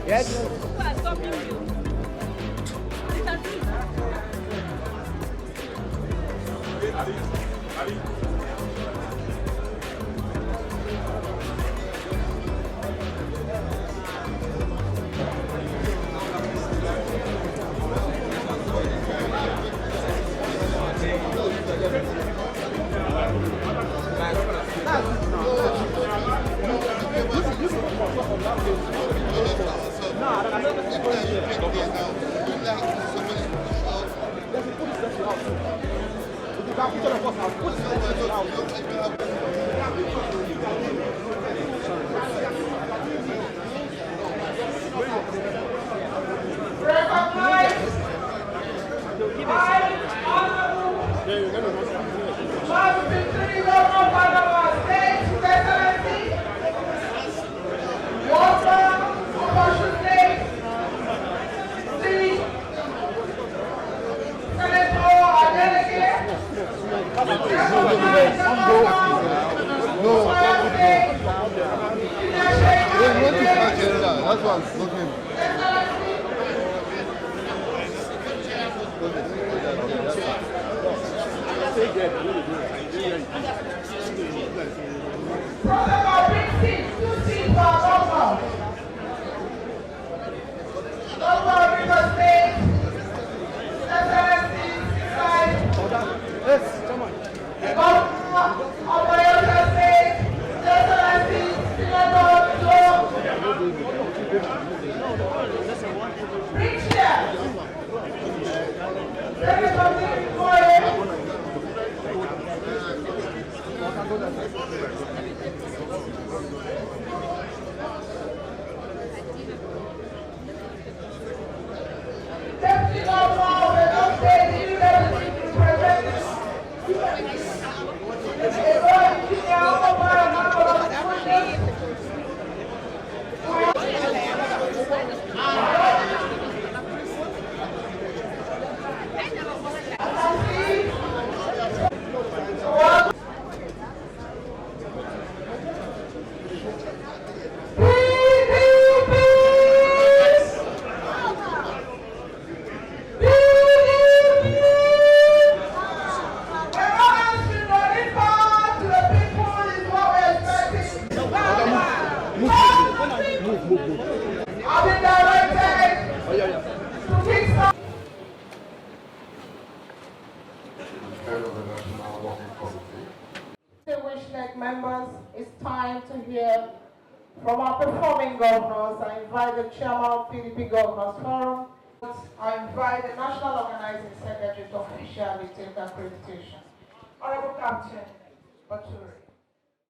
Yes. Who are stopping you? That's what I'm looking. Members, it's time to hear from our performing governors. I invite the chairman of PDP Governors Forum. I invite the National Organizing Secretary to officially take accreditation. Honorable Captain Baturi.